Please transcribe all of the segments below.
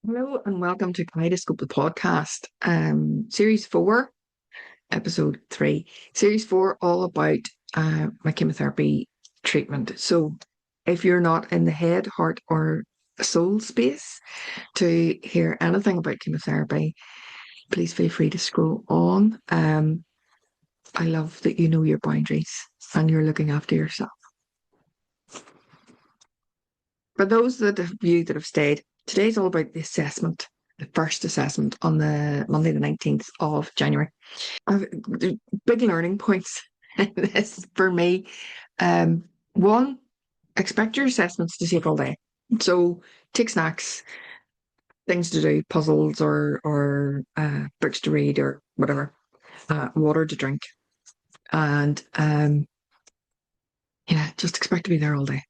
Hello and welcome to Kaleidoscope the podcast, series four, episode three. Series four, all about my chemotherapy treatment. So, if you're not in the head, heart, or soul space to hear anything about chemotherapy, please feel free to scroll on. I love that you know your boundaries and you're looking after yourself. For those that of you that have stayed, today's all about the assessment, the first assessment on the Monday, the 19th of January. There's big learning points in this for me. One, expect your assessments to take all day. So take snacks, things to do, puzzles or books to read or whatever, water to drink. And yeah, just expect to be there all day.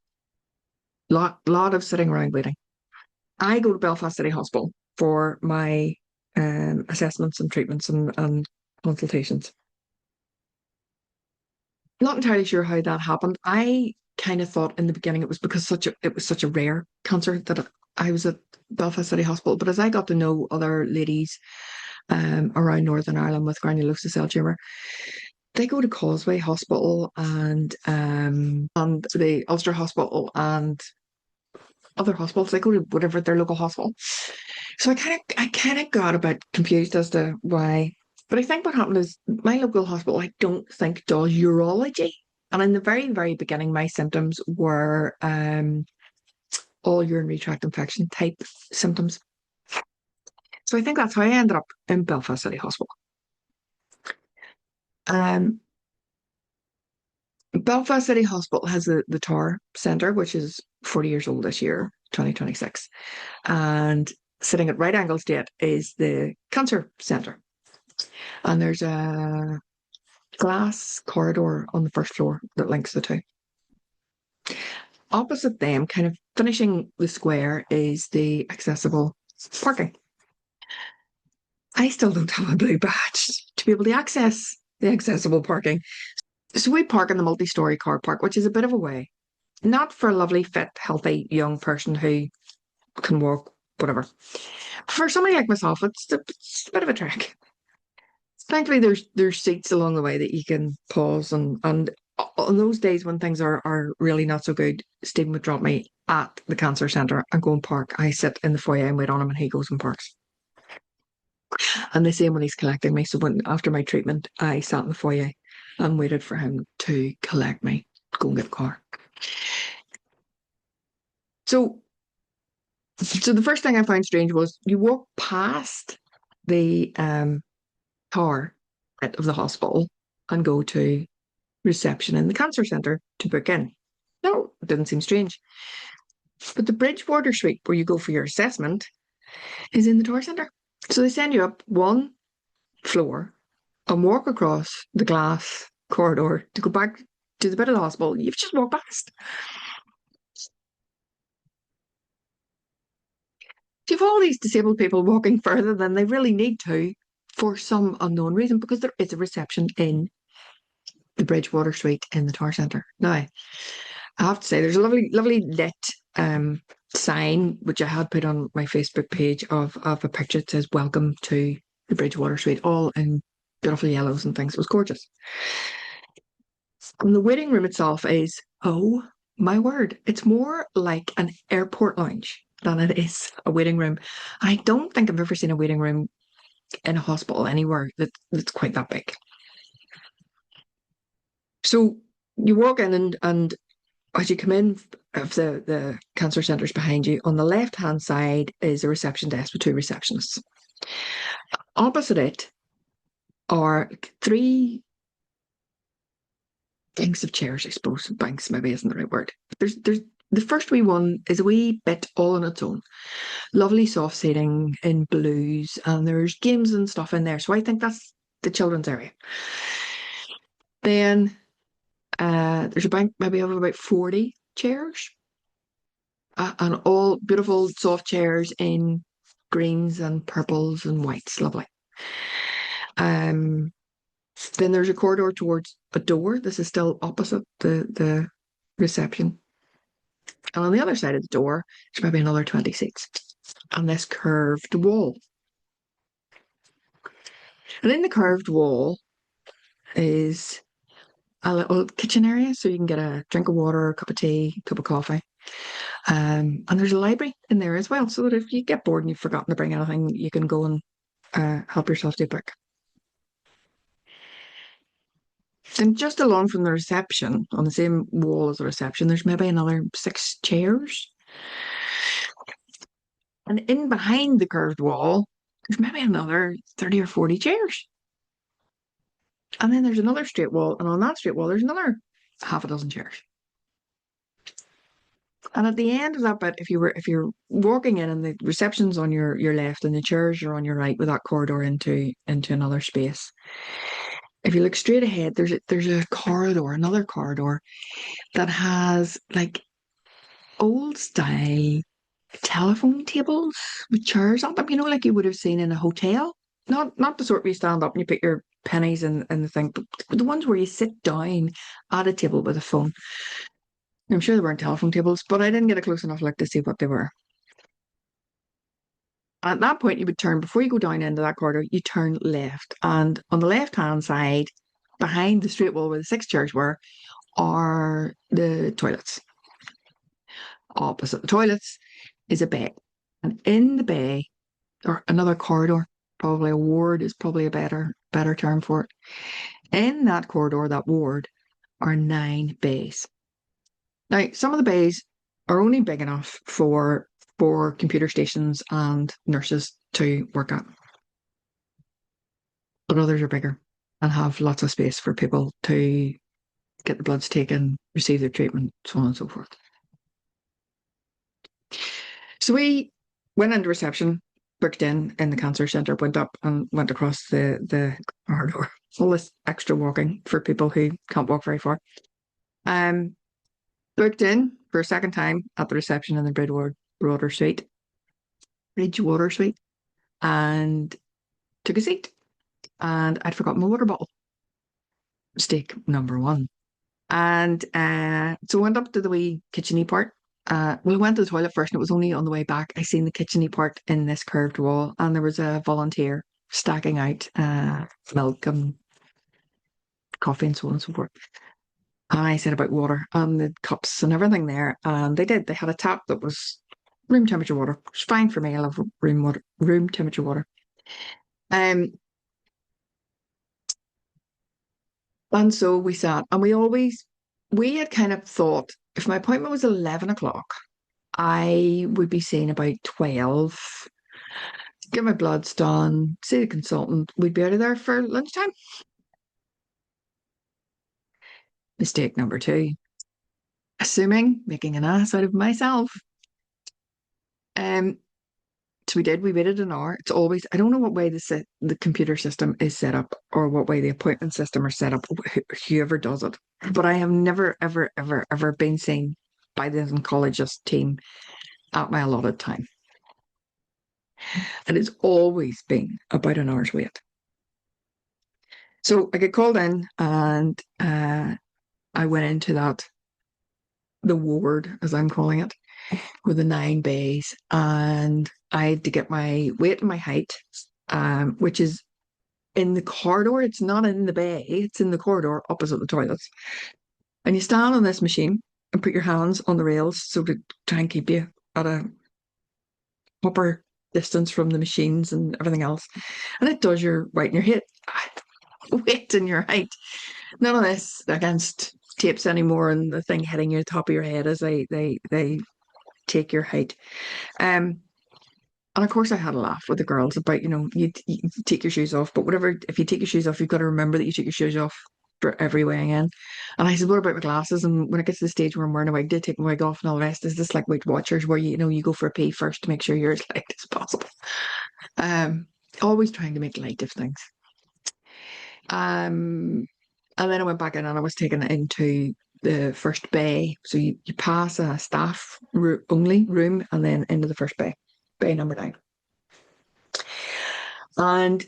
Lot of sitting around waiting. I go to Belfast City Hospital for my assessments and treatments and consultations. Not entirely sure how that happened. I kind of thought in the beginning it was because it was such a rare cancer that I was at Belfast City Hospital. But as I got to know other ladies around Northern Ireland with granulosa cell tumour, they go to Causeway Hospital and the Ulster Hospital and other hospitals. They go to whatever their local hospital. So I kind of got a bit confused as to why. But I think what happened is my local hospital, I don't think does urology. And in the very, very beginning, my symptoms were all urinary tract infection type symptoms. So I think that's how I ended up in Belfast City Hospital. Um, Belfast City Hospital has the Tower Centre, which is 40 years old this year, 2026. And sitting at right angles to it is the Cancer Centre. And there's a glass corridor on the first floor that links the two. Opposite them, kind of finishing the square, is the accessible parking. I still don't have a blue badge to be able to access the accessible parking. So we park in the multi-story car park, which is a bit of a way. Not for a lovely, fit, healthy young person who can walk, whatever. For somebody like myself, it's a bit of a trek. Thankfully, there's seats along the way that you can pause and on those days when things are really not so good, Stephen would drop me at the cancer centre and go and park. I sit in the foyer and wait on him, and he goes and parks. And the same when he's collecting me. So when after my treatment, I sat in the foyer and waited for him to collect me, go and get the car. So so the first thing I found strange was you walk past the tower of the hospital and go to reception in the cancer centre to book in. No, it didn't seem strange. But the Bridgewater suite where you go for your assessment is in the tour centre. So they send you up one floor and walk across the glass corridor to go back to the bit of the hospital you've just walked past. So you've all these disabled people walking further than they really need to for some unknown reason because there is a reception in the Bridgewater suite in the tour centre. Now, I have to say, there's a lovely lit sign which I had put on my Facebook page of a picture that says "Welcome to the Bridgewater Suite," all in beautiful yellows and things. It was gorgeous. And the waiting room itself is, oh my word, it's more like an airport lounge than it is a waiting room. I don't think I've ever seen a waiting room in a hospital anywhere that's quite that big. So you walk in and as you come in of the cancer centres behind you, on the left hand side is a reception desk with two receptionists. Opposite it are three banks of chairs, I suppose. Banks maybe isn't the right word. There's the first wee one is a wee bit all on its own. Lovely soft seating in blues, and there's games and stuff in there. So I think that's the children's area. Then there's a bank maybe of about 40 chairs and all beautiful soft chairs in greens and purples and whites. Lovely. Um, then there's a corridor towards a door. This is still opposite the reception. And on the other side of the door, there's maybe another 20 seats. and this curved wall. And in the curved wall is a little kitchen area, so you can get a drink of water, a cup of tea, a cup of coffee. And there's a library in there as well, so that if you get bored and you've forgotten to bring anything, you can go and help yourself to a book. And just along from the reception, on the same wall as the reception, there's maybe another 6 chairs. And in behind the curved wall, there's maybe another 30 or 40 chairs. And then there's another straight wall, and on that straight wall, there's another half a dozen chairs. And at the end of that bit, if you're walking in and the reception's on your left and the chairs are on your right with that corridor into another space. If you look straight ahead, there's a corridor, another corridor that has like old style telephone tables with chairs on them, like you would have seen in a hotel. Not the sort where you stand up and you put your pennies in the thing, but the ones where you sit down at a table with a phone. I'm sure they weren't telephone tables, but I didn't get a close enough look to see what they were. At that point, you would turn, before you go down into that corridor, you turn left. And on the left-hand side, behind the straight wall where the 6 chairs were, are the toilets. Opposite the toilets is a bay. And in the bay, or another corridor, probably a ward is probably a better term for it. In that corridor, that ward, are 9 bays. Now, some of the bays are only big enough for computer stations and nurses to work at. But others are bigger and have lots of space for people to get the bloods taken, receive their treatment, so on and so forth. So we went into reception, booked in the cancer centre, went up and went across the corridor. All this extra walking for people who can't walk very far. Booked in for a second time at the reception in the Bridgewater Suite, and took a seat. And I'd forgotten my water bottle. Mistake number one. And so I went up to the wee kitcheny part. Well, I went to the toilet first, and it was only on the way back I seen the kitcheny part in this curved wall, and there was a volunteer stacking out milk and coffee and so on and so forth. And I said about water and the cups and everything there, and they did. They had a tap that was room temperature water. It's fine for me. I love room temperature water. And so we sat, and we had kind of thought if my appointment was 11 o'clock, I would be seen about 12, get my bloods done, see the consultant. We'd be out of there for lunchtime. Mistake number 2, making an ass out of myself. So we did. We waited an hour. It's always, I don't know what way the computer system is set up or what way the appointment system are set up, whoever does it. But I have never, ever, ever, ever been seen by the oncologist team at my allotted time. It has always been about an hour's wait. So I get called in, and I went into the ward, as I'm calling it, with the 9 bays, and I had to get my weight and my height, which is in the corridor. It's not in the bay, it's in the corridor opposite the toilets. And you stand on this machine and put your hands on the rails so to try and keep you at a proper distance from the machines and everything else. And it does your weight and your weight and your height. None of this against tapes anymore and the thing hitting your top of your head as they take your height. And of course I had a laugh with the girls about, you take your shoes off, but whatever, if you take your shoes off, you've got to remember that you take your shoes off for every weighing in. And I said, what about my glasses? And when I get to the stage where I'm wearing a wig, did take my wig off and all the rest. Is this like Weight Watchers where you go for a pee first to make sure you're as light as possible? Always trying to make light of things. And then I went back in and I was taken into the first bay. So you pass a staff only room and then into the first bay number 9. And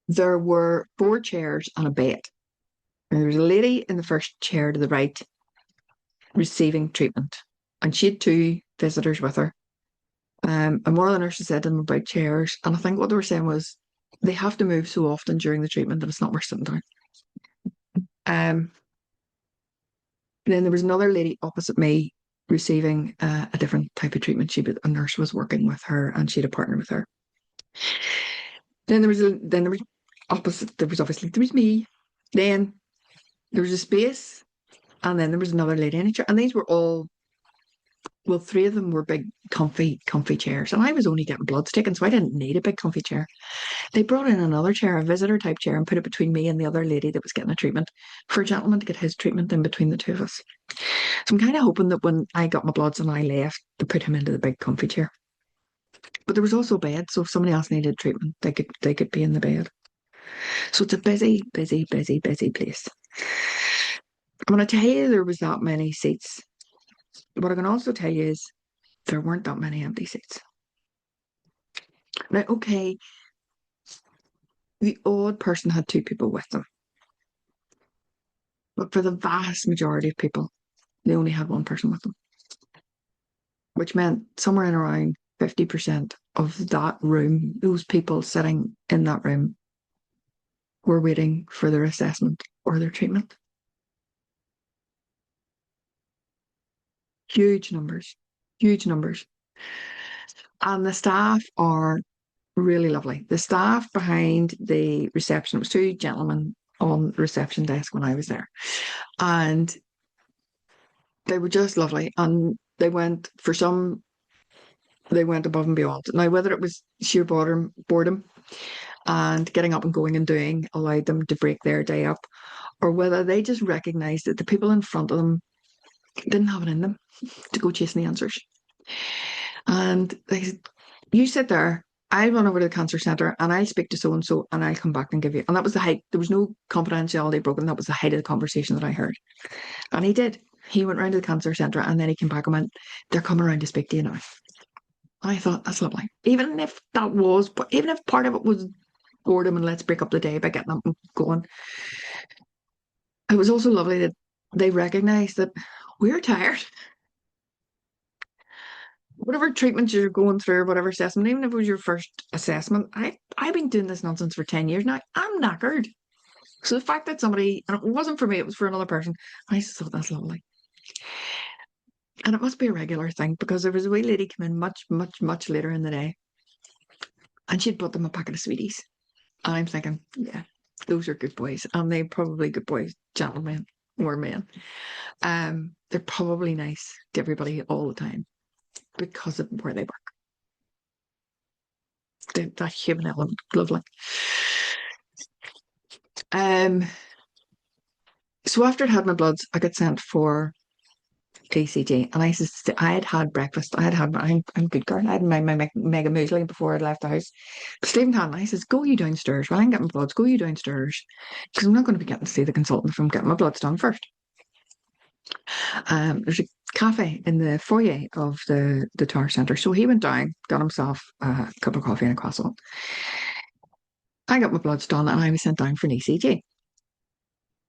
there were 4 chairs and a bed. And there was a lady in the first chair to the right receiving treatment. And she had 2 visitors with her. And one of the nurses said to them about chairs, and I think what they were saying was they have to move so often during the treatment that it's not worth sitting down. Um, then there was another lady opposite me receiving a different type of treatment. A nurse was working with her, and she had a partner with her. Then there was opposite. There was me. Then there was a space, and then there was another lady in a chair, and these were all, well, three of them were big, comfy chairs, and I was only getting bloods taken, so I didn't need a big, comfy chair. They brought in another chair, a visitor type chair, and put it between me and the other lady that was getting a treatment for a gentleman to get his treatment in between the two of us. So I'm kind of hoping that when I got my bloods and I left, to put him into the big, comfy chair. But there was also a bed, so if somebody else needed treatment, they could be in the bed. So it's a busy, busy, busy, busy place. When I tell you there was that many seats, what I can also tell you is there weren't that many empty seats. Now, okay, the odd person had two people with them. But for the vast majority of people, they only had one person with them, which meant somewhere in around 50% of that room, those people sitting in that room, were waiting for their assessment or their treatment. Huge numbers, huge numbers. And the staff are really lovely. The staff behind the reception, it was two gentlemen on the reception desk when I was there. And they were just lovely. And they went above and beyond. Now, whether it was sheer boredom and getting up and going and doing allowed them to break their day up, or whether they just recognized that the people in front of them didn't have it in them to go chasing the answers. And they said, you sit there, I'll run over to the cancer centre and I'll speak to so and so and I'll come back and give you. And that was the height. There was no confidentiality broken. That was the height of the conversation that I heard. And he did. He went round to the cancer centre and then he came back and went, they're coming around to speak to you now. I thought, that's lovely. Even if part of it was boredom and let's break up the day by getting up and going, it was also lovely that they recognised that we're tired. Whatever treatment you're going through, whatever assessment, even if it was your first assessment, I've been doing this nonsense for 10 years now. I'm knackered. So the fact that somebody, and it wasn't for me, it was for another person, I just thought that's lovely. And it must be a regular thing because there was a wee lady come in much, much, much later in the day and she'd bought them a packet of sweeties. And I'm thinking, yeah, those are good boys. And they're probably good boys, gentlemen or men. They're probably nice to everybody all the time because of where they work. That human element, lovely. So after I had my bloods, I got sent for ECG, and I had breakfast. I'm a good girl. I had my mega muesli before I left the house. But Stephen had, I says, go you downstairs. Well, I can get my bloods. Go you downstairs because I'm not going to be getting to see the consultant if I'm getting my bloods done first. There's a cafe in the foyer of the Tower Centre. So he went down, got himself a cup of coffee and a croissant. I got my bloods done and I was sent down for an ECG.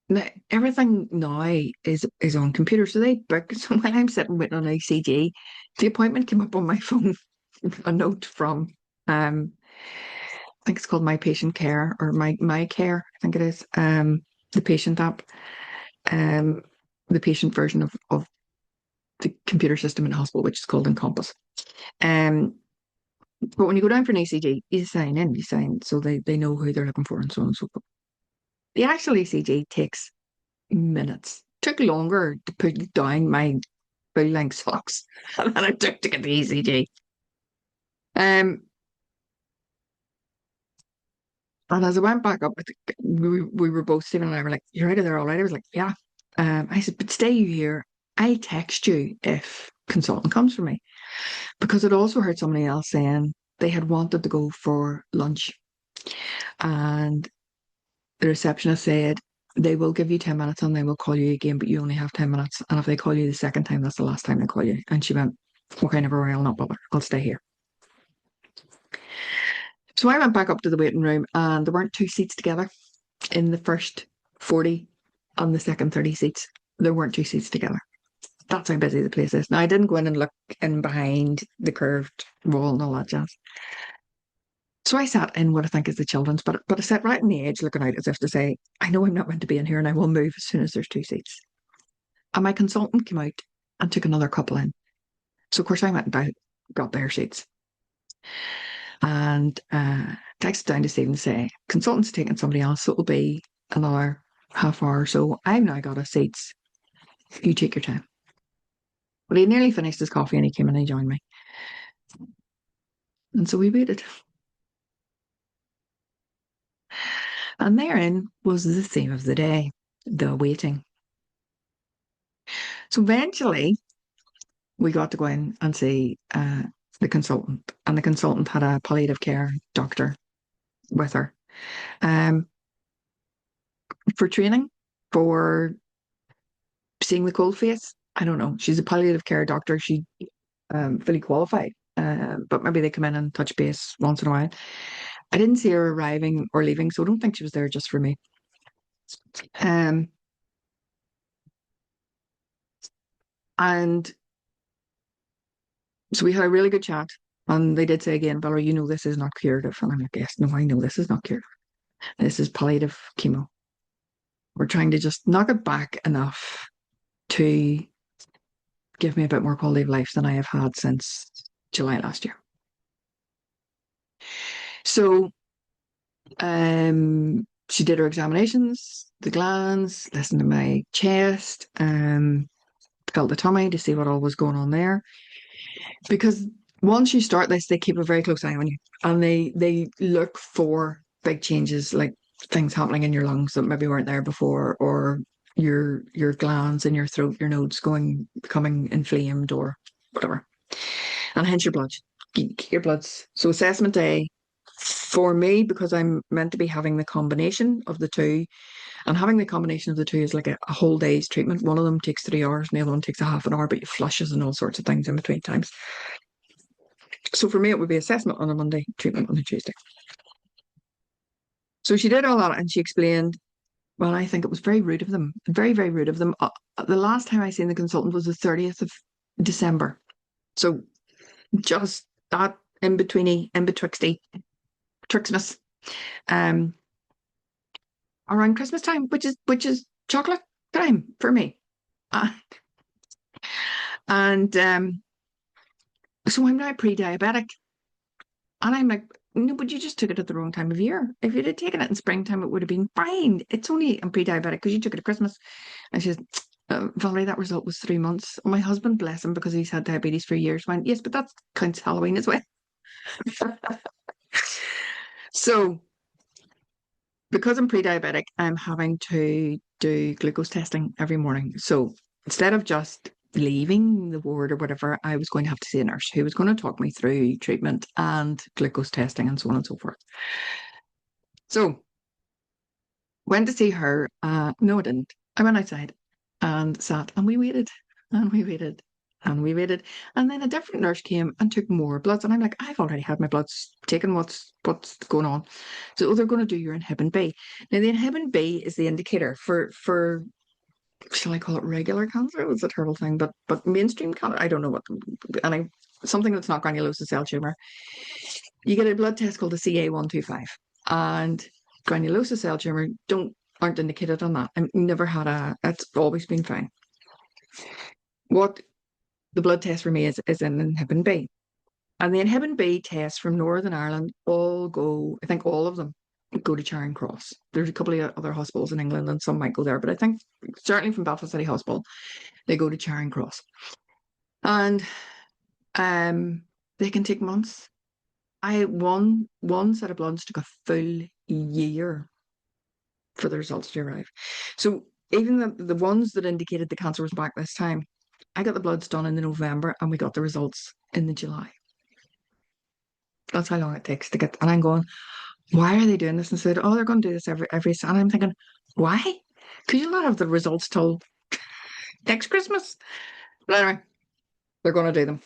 Now, everything now is on computer, so they book. So when I'm sitting waiting on ECG, the appointment came up on my phone, a note from I think it's called My Patient Care or My Care, I think it is, the patient app, the patient version of the computer system in the hospital, which is called Encompass. But when you go down for an ECG, you sign, so they know who they're looking for and so on and so forth. The actual ECG takes minutes. Took longer to put down my full length socks than it took to get the ECG. And as I went back up, we were both, Stephen and I were like, you're out of there all right? I was like, yeah. I said, but stay you here. I text you if consultant comes for me. Because I'd also heard somebody else saying they had wanted to go for lunch. And the receptionist said, they will give you 10 minutes and they will call you again, but you only have 10 minutes. And if they call you the second time, that's the last time they call you. And she went, okay, never worry, I'll not bother. I'll stay here. So I went back up to the waiting room and there weren't two seats together in the first 40 and the second 30 seats. There weren't two seats together. That's how busy the place is. Now, I didn't go in and look in behind the curved wall and all that jazz. So I sat in what I think is the children's, but I sat right in the edge looking out as if to say, I know I'm not meant to be in here and I will move as soon as there's two seats. And my consultant came out and took another couple in. So of course I went and got their seats and texted down to Stephen to say, consultant's taking somebody else, so it'll be another half hour or so. I've now got us seats. You take your time. But he nearly finished his coffee and he came in and he joined me. And so we waited. And therein was the theme of the day, the waiting. So eventually we got to go in and see the consultant. And the consultant had a palliative care doctor with her for training, for seeing the cold face. I don't know. She's a palliative care doctor. She fully qualified. But maybe they come in and touch base once in a while. I didn't see her arriving or leaving, so I don't think she was there just for me. And so we had a really good chat. And they did say again, Valerie, you know this is not curative. And I'm like, yes, no, I know this is not curative. This is palliative chemo. We're trying to just knock it back enough to give me a bit more quality of life than I have had since July last year. So she did her examinations, the glands, listened to my chest, felt the tummy to see what all was going on there. Because once you start this, they keep a very close eye on you and they look for big changes, like things happening in your lungs that maybe weren't there before, or your glands in your throat, your nodes becoming inflamed or whatever. And hence your bloods. Your bloods. So assessment day for me, because I'm meant to be having the combination of the two, and having the combination of the two is like a whole day's treatment. One of them takes 3 hours and the other one takes a half an hour, but you flushes and all sorts of things in between times. So for me, it would be assessment on a Monday, treatment on a Tuesday. So she did all that and she explained, well, I think it was very rude of them, very, very rude of them. The last time I seen the consultant was the 30th of December. So just that in betwixty, Christmas, around Christmas time, which is chocolate time for me. And so I'm now pre-diabetic. And I'm like, no, but you just took it at the wrong time of year. If you'd have taken it in springtime, it would have been fine. It's only I'm pre-diabetic because you took it at Christmas. And she says, Valerie, that result was 3 months. And my husband, bless him, because he's had diabetes for years, went, yes, but that counts Halloween as well. So because I'm pre-diabetic, I'm having to do glucose testing every morning. So instead of just leaving the ward or whatever, I was going to have to see a nurse who was going to talk me through treatment and glucose testing and so on and so forth. So went to see her. No, I didn't. I went outside and sat and we waited and we waited and we waited. And then a different nurse came and took more bloods. And I'm like, I've already had my bloods taken. What's going on? So they're going to do your inhibin B. Now the inhibin B is the indicator for shall I call it regular cancer? It's a terrible thing, but mainstream cancer, I don't know what, something that's not granulosa cell tumor. You get a blood test called the CA125, and granulosa cell tumor aren't indicated on that. I've never had it's always been fine. What the blood test for me is an inhibin B. And the inhibin B tests from Northern Ireland all go, I think all of them go to Charing Cross. There's a couple of other hospitals in England and some might go there, but I think certainly from Belfast City Hospital, they go to Charing Cross. And they can take months. One set of bloods took a full year for the results to arrive. So even the ones that indicated the cancer was back this time, I got the bloods done in the November and we got the results in the July. That's how long it takes to get, and I'm going, why are they doing this? And said, oh, they're going to do this every, and I'm thinking, why? Because you'll not have the results till next Christmas. But anyway, they're going to do them.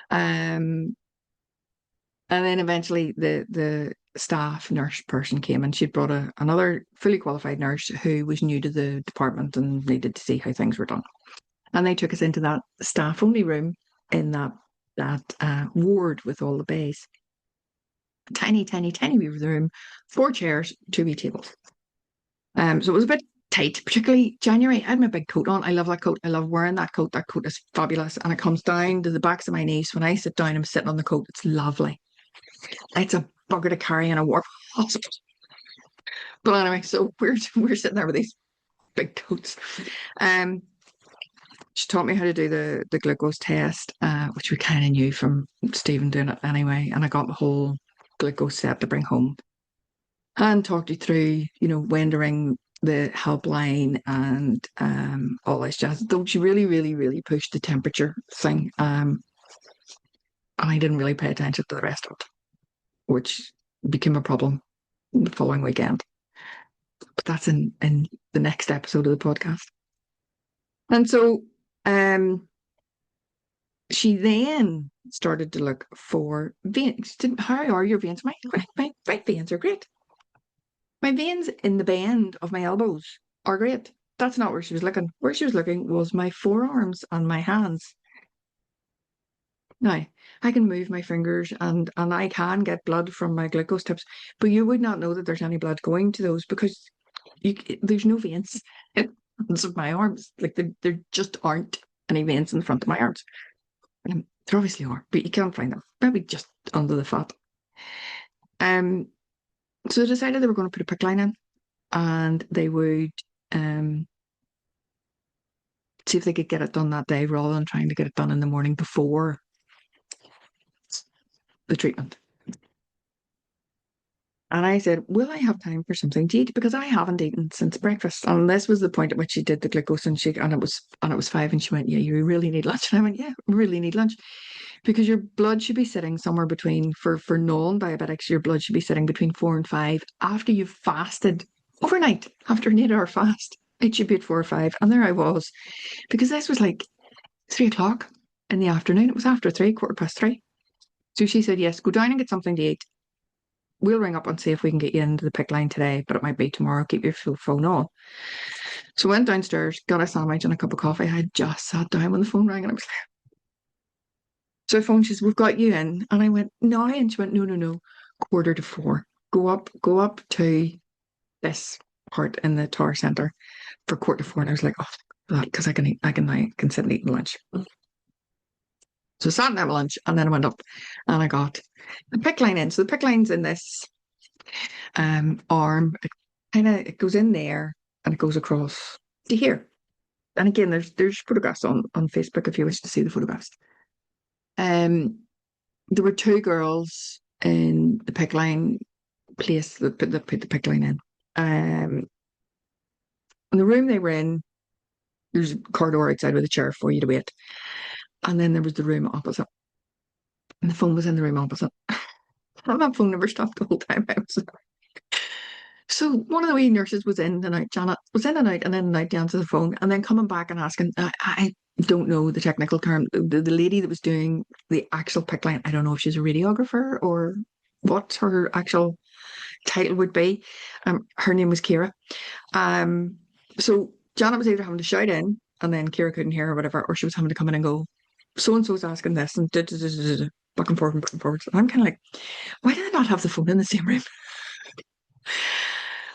And then eventually the staff nurse person came and she'd brought another fully qualified nurse who was new to the department and needed to see how things were done. And they took us into that staff-only room in that ward with all the bays. Tiny, tiny, tiny wee room, 4 chairs, 2 wee tables. So it was a bit tight, particularly January. I had my big coat on. I love that coat. I love wearing that coat. That coat is fabulous. And it comes down to the backs of my knees. When I sit down, I'm sitting on the coat. It's lovely. It's a bugger to carry in a war hospital. But anyway, so we're sitting there with these big coats. She taught me how to do the glucose test, which we kind of knew from Stephen doing it anyway. And I got the whole glucose set to bring home and talked you through, when to ring the helpline and all this jazz. Though she really, really, really pushed the temperature thing. And I didn't really pay attention to the rest of it, which became a problem the following weekend. But that's in the next episode of the podcast. And so she then started to look for veins. How are your veins? My veins are great. My veins in the bend of my elbows are great. That's not where she was looking. Where she was looking was my forearms and my hands. Now, I can move my fingers and I can get blood from my glucose tips, but you would not know that there's any blood going to those because there's no veins in the fronts of my arms. Like there just aren't any veins in the front of my arms. There obviously are, but you can't find them. Maybe just under the fat. So they decided they were going to put a PICC line in and they would see if they could get it done that day rather than trying to get it done in the morning before the treatment. And I said, will I have time for something to eat? Because I haven't eaten since breakfast. And this was the point at which she did the glucose and it was 5 and she went, yeah, you really need lunch. And I went, yeah, I really need lunch. Because your blood should be sitting somewhere between, for non-diabetics, your blood should be sitting between 4 and 5 after you've fasted overnight, after an 8-hour fast. It should be at 4 or 5. And there I was, because this was like 3 o'clock in the afternoon. It was after 3, 3:15. So she said, yes, go down and get something to eat. We'll ring up and see if we can get you into the PICC line today, but it might be tomorrow. Keep your phone on. So I went downstairs, got a sandwich and a cup of coffee. I had just sat down when the phone rang and I was like, so I phoned, she said, we've got you in. And I went, no. And she went, no, 3:45. Go up to this part in the tower centre for 4:45. And I was like, oh, because I can sit and eat lunch. So I sat and had lunch and then I went up and I got the PICC line in. So the PICC line's in this arm. It goes in there and it goes across to here. And again, there's photographs on Facebook if you wish to see the photographs. There were 2 girls in the PICC line place that put the PICC line in. In the room they were in, there's a corridor outside with a chair for you to wait. And then there was the room opposite. And the phone was in the room opposite. And that phone never stopped the whole time I was there. So one of the wee nurses was in and out, Janet was in and out to answer the phone and then coming back and asking, I don't know the technical term, the lady that was doing the actual PICC line, I don't know if she's a radiographer or what her actual title would be. Her name was Kira. So Janet was either having to shout in and then Kira couldn't hear or whatever, or she was having to come in and go, so-and-so's asking this and back and forth and back and forth. And I'm kind of like, why do they not have the phone in the same room?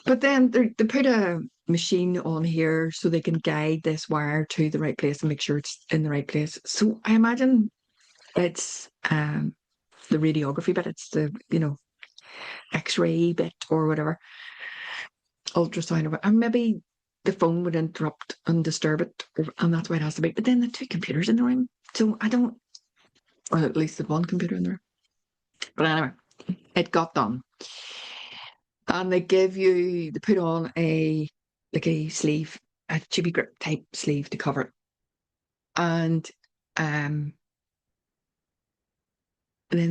But then they put a machine on here so they can guide this wire to the right place and make sure it's in the right place. So I imagine it's the radiography bit, it's the, X-ray bit or whatever, ultrasound, and maybe the phone would interrupt and disturb it, and that's why it has to be. But then the 2 computers in the room, so or at least the 1 computer in the room. But anyway, it got done. And they put on a sleeve, a chibi grip type sleeve to cover it. And then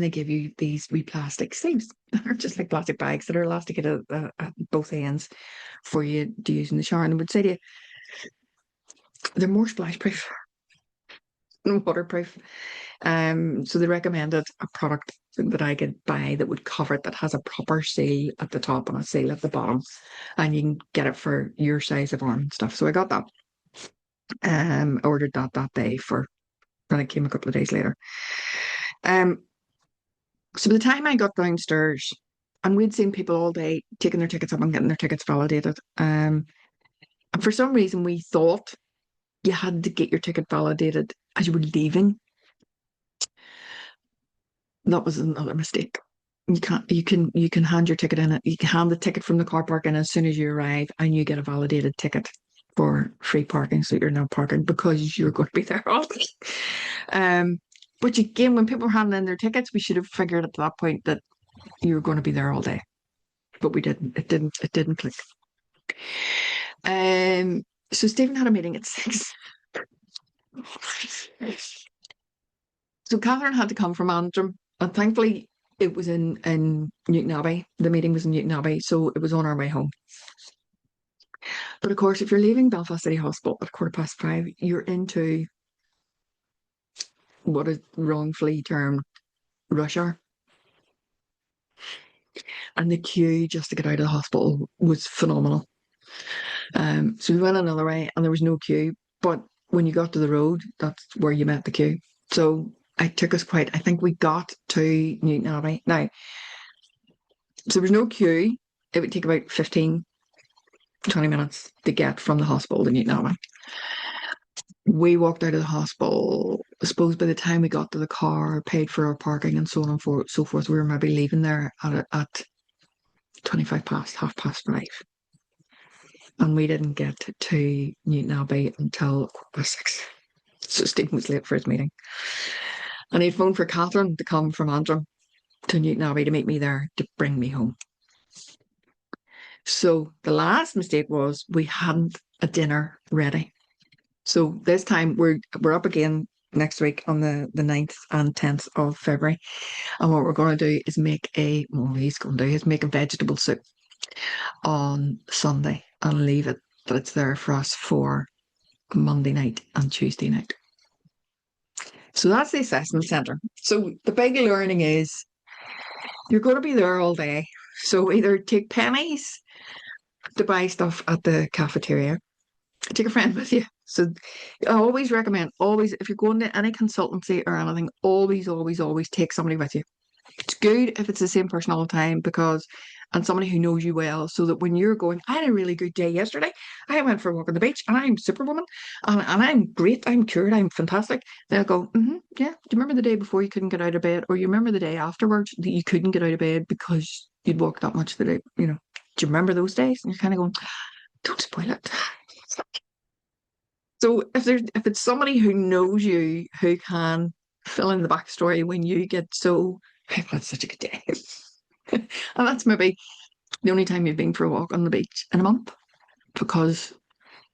they give you these wee plastic sleeves. They're just like plastic bags that are elasticated at both ends for you to use in the shower. And I would say to you, they're more splash proof and waterproof. So they recommended a product that I could buy that would cover it, that has a proper seal at the top and a seal at the bottom, and you can get it for your size of arm and stuff. So I got that. Ordered that day for when it came a couple of days later. Um, so by the time I got downstairs, and we'd seen people all day taking their tickets up and getting their tickets validated. And for some reason, we thought you had to get your ticket validated as you were leaving. That was another mistake. You can't. You can hand your ticket in. You can hand the ticket from the car park in as soon as you arrive, and you get a validated ticket for free parking, so you're not parking because you're going to be there all day. Um, but again, when people were handing in their tickets, we should have figured at that point that you were going to be there all day. But we didn't. It didn't. It didn't click. So Stephen had a meeting at 6. So Catherine had to come from Antrim, and thankfully it was in Newtownabbey. The meeting was in Newtownabbey, so it was on our way home. But of course, if you're leaving Belfast City Hospital at 5:15, you're into what is wrongfully termed rush hour. And the queue just to get out of the hospital was phenomenal. So we went another way and there was no queue. But when you got to the road, that's where you met the queue. So it took us I think we got to Newtownabbey. Now, so there was no queue. It would take about 15, 20 minutes to get from the hospital to Newtownabbey. We walked out of the hospital. I suppose by the time we got to the car, paid for our parking and so on and so forth, we were maybe leaving there at 25 past, 5:30. And we didn't get to Newtownabbey until 6:15. So Stephen was late for his meeting. And he'd phoned for Catherine to come from Antrim to Newtownabbey to meet me there to bring me home. So the last mistake was we hadn't a dinner ready. So this time we're up again next week on the 9th and 10th of February. And what we're going to do is make a vegetable soup on Sunday and leave it that it's there for us for Monday night and Tuesday night. So that's the assessment centre. So the big learning is you're going to be there all day. So either take pennies to buy stuff at the cafeteria, take a friend with you. So I always recommend, if you're going to any consultancy or anything, always take somebody with you. It's good if it's the same person all the time and somebody who knows you well, so that when you're going, I had a really good day yesterday. I went for a walk on the beach and I'm Superwoman and I'm great. I'm cured. I'm fantastic. They'll go, yeah. Do you remember the day before you couldn't get out of bed? Or you remember the day afterwards that you couldn't get out of bed because you'd walked that much the day, Do you remember those days? And you're kind of going, don't spoil it. So if it's somebody who knows you, who can fill in the backstory when you get so, I've had such a good day. And that's maybe the only time you've been for a walk on the beach in a month because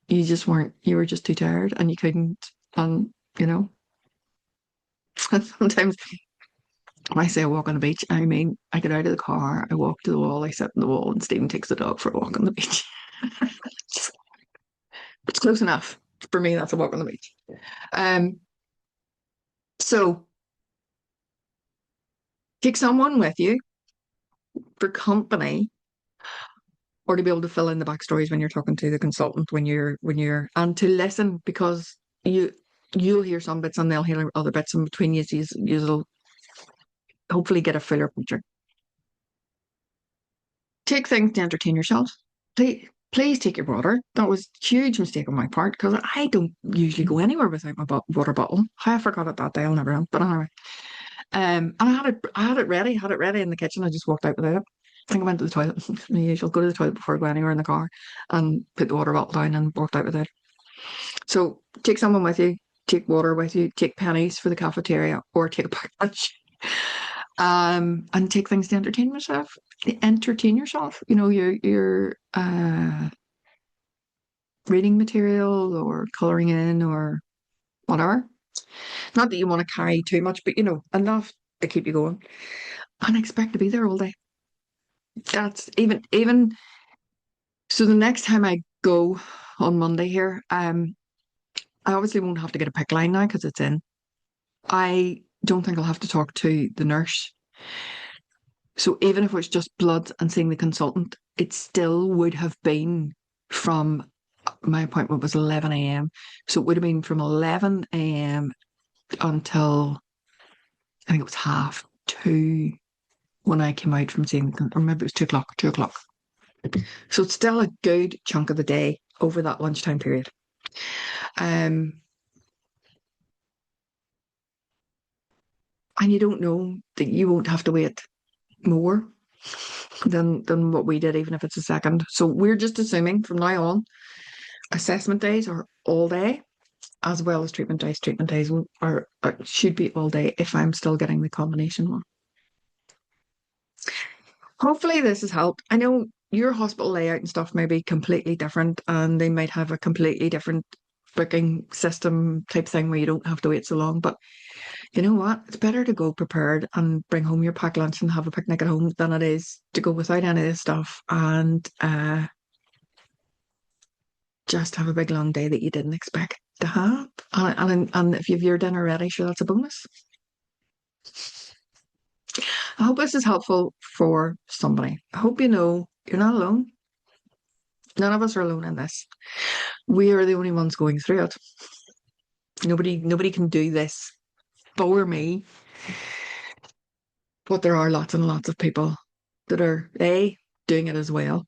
you were just too tired and you couldn't, and sometimes when I say a walk on the beach, I mean, I get out of the car, I walk to the wall, I sit on the wall, and Stephen takes the dog for a walk on the beach. It's close enough. For me, that's a walk on the beach. So take someone with you for company or to be able to fill in the backstories when you're talking to the consultant, and to listen, because you'll hear some bits and they'll hear other bits in between you. You'll hopefully get a fuller picture. Take things to entertain yourself. Please take your water. That was a huge mistake on my part because I don't usually go anywhere without my water bottle. I forgot it that day. I'll never know. But anyway, and I had it ready in the kitchen. I just walked out with it. I think I went to the toilet. The usual, go to the toilet before I go anywhere in the car, and put the water bottle down and walked out with it. So take someone with you. Take water with you. Take pennies for the cafeteria, or take a packed lunch. And take things to entertain yourself. Your reading material or colouring in or whatever. Not that you want to carry too much, but enough to keep you going. And expect to be there all day. That's even so the next time I go on Monday here, I obviously won't have to get a PICC line now because it's in. I don't think I'll have to talk to the nurse. So even if it's just blood and seeing the consultant, it still would have been from my appointment was 11 a.m. So it would have been from 11 a.m. until I think it was half two when I came out from seeing them, or maybe it was 2 o'clock, 2 o'clock. So it's still a good chunk of the day over that lunchtime period. Um, and you don't know that you won't have to wait more than what we did, even if it's a second. So we're just assuming from now on, assessment days are all day, as well as treatment days. Treatment days are should be all day if I'm still getting the combination one. Hopefully this has helped. I know your hospital layout and stuff may be completely different, and they might have a completely different booking system type thing where you don't have to wait so long. But you know what? It's better to go prepared and bring home your packed lunch and have a picnic at home than it is to go without any of this stuff and just have a big long day that you didn't expect to have. And if you've your dinner ready, sure, that's a bonus. I hope this is helpful for somebody. I hope you know you're not alone. None of us are alone in this. We are the only ones going through it. Nobody can do this for me. But there are lots and lots of people that are doing it as well.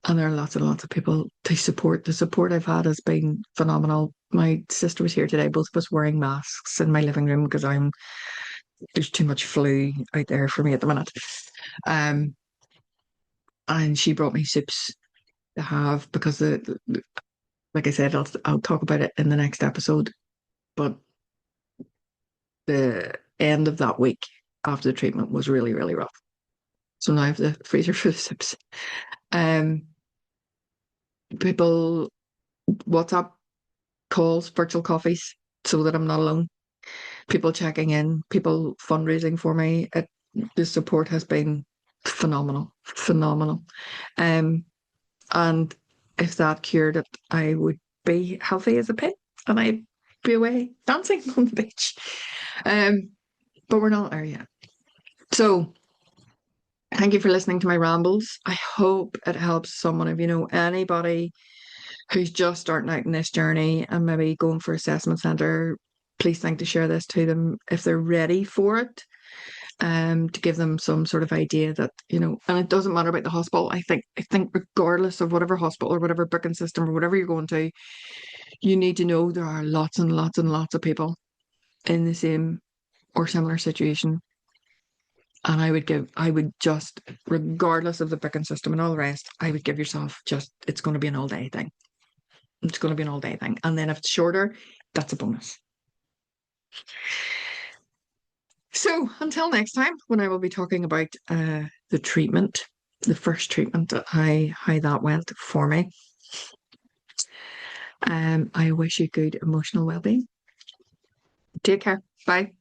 And there are lots and lots of people to support. The support I've had has been phenomenal. My sister was here today, both of us wearing masks in my living room because there's too much flu out there for me at the minute. Um, and she brought me soups to have because like I said, I'll talk about it in the next episode. But the end of that week after the treatment was really, really rough. So now I have the freezer full of soups. Um, People WhatsApp calls, virtual coffees, so that I'm not alone. People checking in, people fundraising for me. The support has been phenomenal, phenomenal. Um, and if that cured it, I would be healthy as a pig and I'd be away dancing on the beach. Um, but we're not there yet. So thank you for listening to my rambles. I hope it helps someone. If you know anybody who's just starting out in this journey and maybe going for assessment centre, please think to share this to them if they're ready for it. To give them some sort of idea that, and it doesn't matter about the hospital. I think regardless of whatever hospital or whatever booking system or whatever you're going to, you need to know there are lots and lots and lots of people in the same or similar situation. And I would just, regardless of the booking system and all the rest, I would give yourself it's going to be an all day thing. It's going to be an all day thing. And then if it's shorter, that's a bonus. So until next time, when I will be talking about the treatment, the first treatment, how that went for me. I wish you good emotional well-being. Take care. Bye.